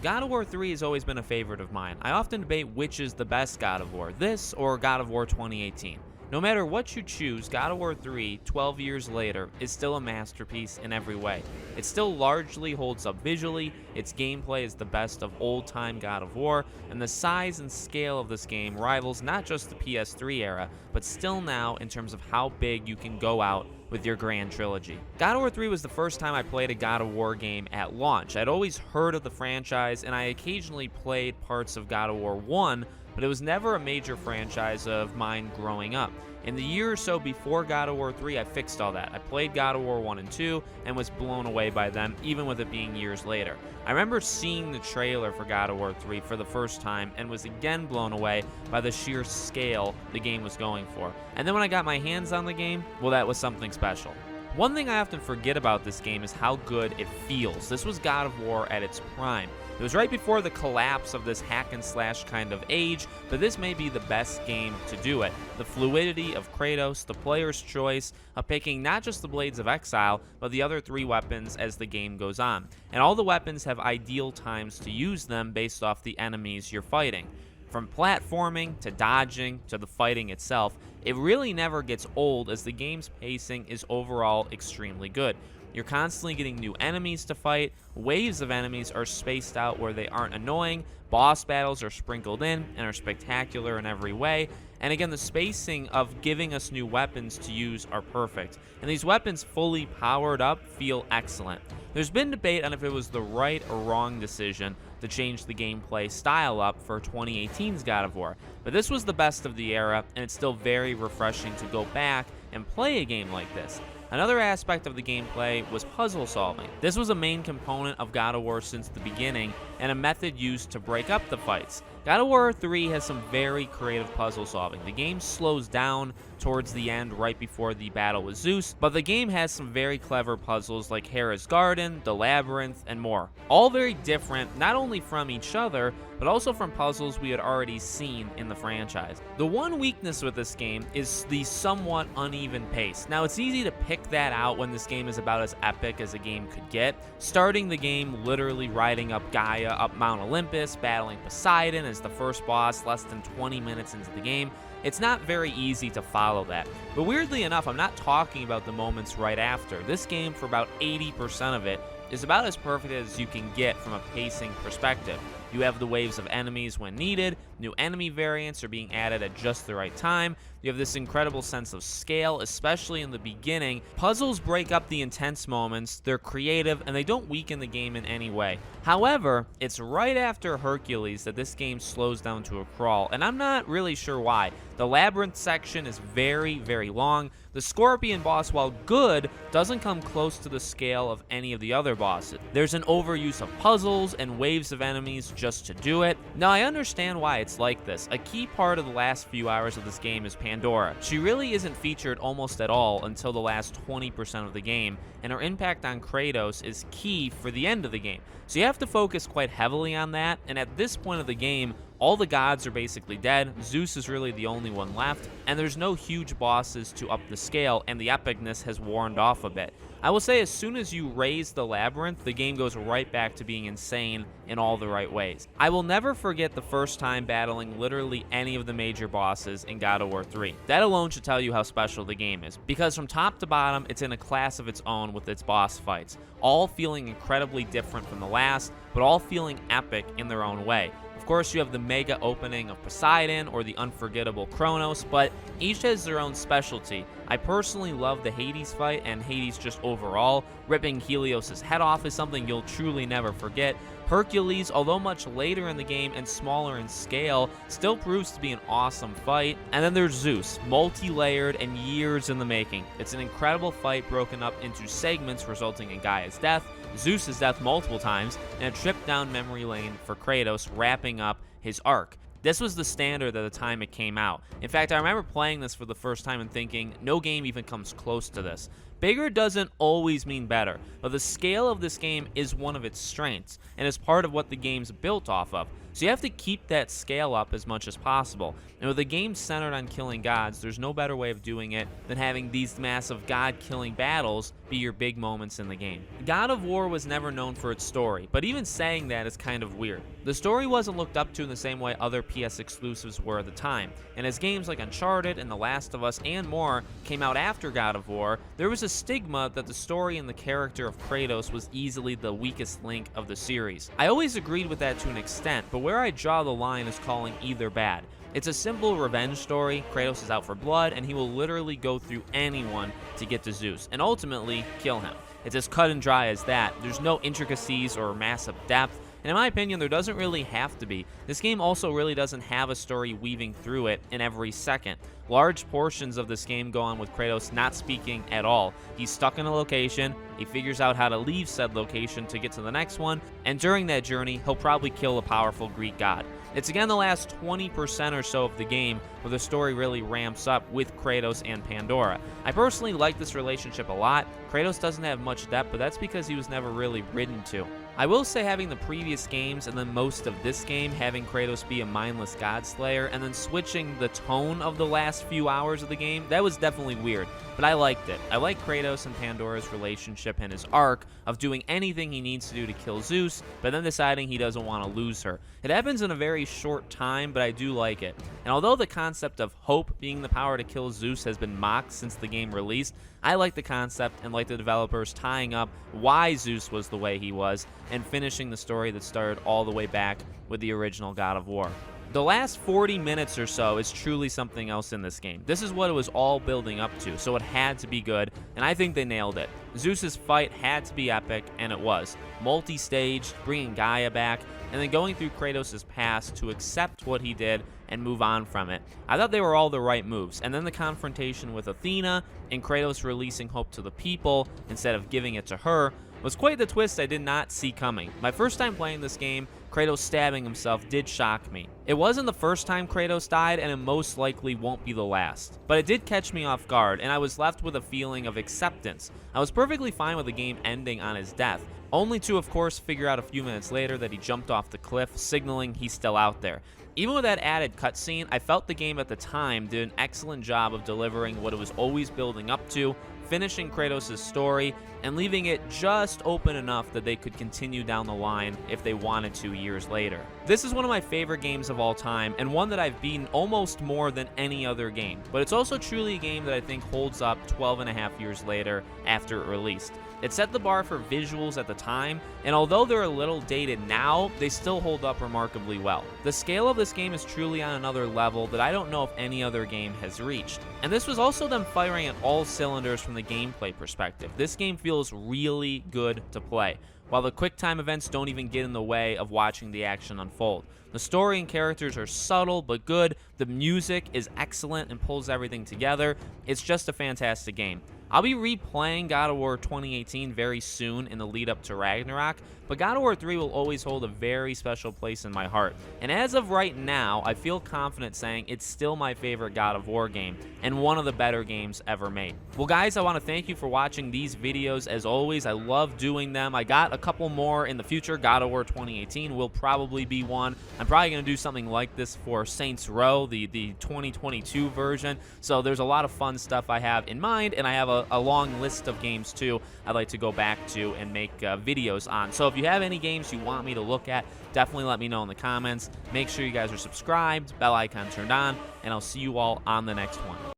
God of War 3 has always been a favorite of mine. I often debate which is the best God of War, this or God of War 2018. No matter what you choose, God of War 3, 12 years later, is still a masterpiece in every way. It still largely holds up visually, its gameplay is the best of old-time God of War, and the size and scale of this game rivals not just the PS3 era, but still now in terms of how big you can go out with your grand trilogy. God of War 3 was the first time I played a God of War game at launch. I'd always heard of the franchise, and I occasionally played parts of God of War 1, but it was never a major franchise of mine growing up. In the year or so before God of War 3, I fixed all that. I played God of War 1 and 2 and was blown away by them, even with it being years later. I remember seeing the trailer for God of War 3 for the first time and was again blown away by the sheer scale the game was going for. And then when I got my hands on the game, well, that was something special. One thing I often forget about this game is how good it feels. This was God of War at its prime. It was right before the collapse of this hack and slash kind of age, but this may be the best game to do it. The fluidity of Kratos, the player's choice of picking not just the Blades of Exile, but the other 3 weapons as the game goes on. And all the weapons have ideal times to use them based off the enemies you're fighting. From platforming to dodging to the fighting itself, it really never gets old as the game's pacing is overall extremely good. You're constantly getting new enemies to fight, waves of enemies are spaced out where they aren't annoying, boss battles are sprinkled in and are spectacular in every way, and again the spacing of giving us new weapons to use are perfect, and these weapons fully powered up feel excellent. There's been debate on if it was the right or wrong decision to change the gameplay style up for 2018's God of War, but this was the best of the era, and it's still very refreshing to go back and play a game like this. Another aspect of the gameplay was puzzle solving. This was a main component of God of War since the beginning, and a method used to break up the fights. God of War 3 has some very creative puzzle solving. The game slows down towards the end right before the battle with Zeus, but the game has some very clever puzzles like Hera's Garden, the Labyrinth, and more. All very different, not only from each other, but also from puzzles we had already seen in the franchise. The one weakness with this game is the somewhat uneven pace. Now, it's easy to pick that out when this game is about as epic as a game could get. Starting the game literally riding up Gaia, up Mount Olympus, battling Poseidon as the first boss less than 20 minutes into the game. It's not very easy to follow that. But weirdly enough, I'm not talking about the moments right after. This game, for about 80% of it, is about as perfect as you can get from a pacing perspective. You have the waves of enemies when needed, new enemy variants are being added at just the right time, you have this incredible sense of scale, especially in the beginning. Puzzles break up the intense moments, they're creative, and they don't weaken the game in any way. However, it's right after Hercules that this game slows down to a crawl, and I'm not really sure why. The Labyrinth section is very, very long. The Scorpion boss, while good, doesn't come close to the scale of any of the other bosses. There's an overuse of puzzles and waves of enemies just to do it. Now, I understand why it's like this. A key part of the last few hours of this game is Pandora. She really isn't featured almost at all until the last 20% of the game, and her impact on Kratos is key for the end of the game. So you have to focus quite heavily on that, and at this point of the game, all the gods are basically dead, Zeus is really the only one left, and there's no huge bosses to up the scale, and the epicness has worn off a bit. I will say as soon as you raise the Labyrinth, the game goes right back to being insane in all the right ways. I will never forget the first time battling literally any of the major bosses in God of War 3. That alone should tell you how special the game is, because from top to bottom, it's in a class of its own with its boss fights, all feeling incredibly different from the last, but all feeling epic in their own way. Of course, you have the mega opening of Poseidon or the unforgettable Kronos, but each has their own specialty. I personally love the Hades fight, and Hades just overall. Ripping Helios' head off is something you'll truly never forget. Hercules, although much later in the game and smaller in scale, still proves to be an awesome fight. And then there's Zeus, multi-layered and years in the making. It's an incredible fight broken up into segments resulting in Gaia's death, Zeus' death multiple times, and a trip down memory lane for Kratos wrapping up his arc. This was the standard at the time it came out. In fact, I remember playing this for the first time and thinking, no game even comes close to this. Bigger doesn't always mean better, but the scale of this game is one of its strengths, and is part of what the game's built off of. So you have to keep that scale up as much as possible. And with a game centered on killing gods, there's no better way of doing it than having these massive god-killing battles be your big moments in the game. God of War was never known for its story, but even saying that is kind of weird. The story wasn't looked up to in the same way other PS exclusives were at the time, and as games like Uncharted and The Last of Us and more came out after God of War, there was a stigma that the story and the character of Kratos was easily the weakest link of the series. I always agreed with that to an extent, but where I draw the line is calling either bad. It's a simple revenge story. Kratos is out for blood, and he will literally go through anyone to get to Zeus, and ultimately kill him. It's as cut and dry as that. There's no intricacies or massive depth, and in my opinion, there doesn't really have to be. This game also really doesn't have a story weaving through it in every second. Large portions of this game go on with Kratos not speaking at all. He's stuck in a location, he figures out how to leave said location to get to the next one, and during that journey, he'll probably kill a powerful Greek god. It's again the last 20% or so of the game where the story really ramps up with Kratos and Pandora. I personally like this relationship a lot. Kratos doesn't have much depth, but that's because he was never really written to. I will say having the previous games and then most of this game having Kratos be a mindless god slayer and then switching the tone of the last few hours of the game, that was definitely weird, but I liked it. I like Kratos and Pandora's relationship and his arc of doing anything he needs to do to kill Zeus, but then deciding he doesn't want to lose her. It happens in a very short time, but I do like it. And although the concept of hope being the power to kill Zeus has been mocked since the game released, I like the concept and like the developers tying up why Zeus was the way he was and finishing the story that started all the way back with the original God of War. The last 40 minutes or so is truly something else in this game. This is what it was all building up to, so it had to be good, and I think they nailed it. Zeus's fight had to be epic, and it was. Multi-stage, bringing Gaia back, and then going through Kratos' past to accept what he did and move on from it. I thought they were all the right moves, and then the confrontation with Athena and Kratos releasing hope to the people instead of giving it to her was quite the twist I did not see coming. My first time playing this game, Kratos stabbing himself did shock me. It wasn't the first time Kratos died, and it most likely won't be the last. But it did catch me off guard, and I was left with a feeling of acceptance. I was perfectly fine with the game ending on his death, only to, of course, figure out a few minutes later that he jumped off the cliff, signaling he's still out there. Even with that added cutscene, I felt the game at the time did an excellent job of delivering what it was always building up to, finishing Kratos' story, and leaving it just open enough that they could continue down the line if they wanted to years later. This is one of my favorite games of all time, and one that I've beaten almost more than any other game, but it's also truly a game that I think holds up 12 and a half years later after it released. It set the bar for visuals at the time, and although they're a little dated now, they still hold up remarkably well. The scale of this game is truly on another level that I don't know if any other game has reached. And this was also them firing at all cylinders from the gameplay perspective. This game feels really good to play, while the quick time events don't even get in the way of watching the action unfold. The story and characters are subtle but good, the music is excellent and pulls everything together. It's just a fantastic game. I'll be replaying God of War 2018 very soon in the lead up to Ragnarok, but God of War 3 will always hold a very special place in my heart. And as of right now, I feel confident saying it's still my favorite God of War game, and one of the better games ever made. Well guys, I want to thank you for watching these videos. As always, I love doing them. I got a couple more in the future. God of War 2018 will probably be one. I'm probably going to do something like this for Saints Row, the 2022 version. So there's a lot of fun stuff I have in mind, and I have a long list of games too I'd like to go back to and make videos on. So if you have any games you want me to look at, definitely let me know in the comments. Make sure you guys are subscribed, bell icon turned on, and I'll see you all on the next one.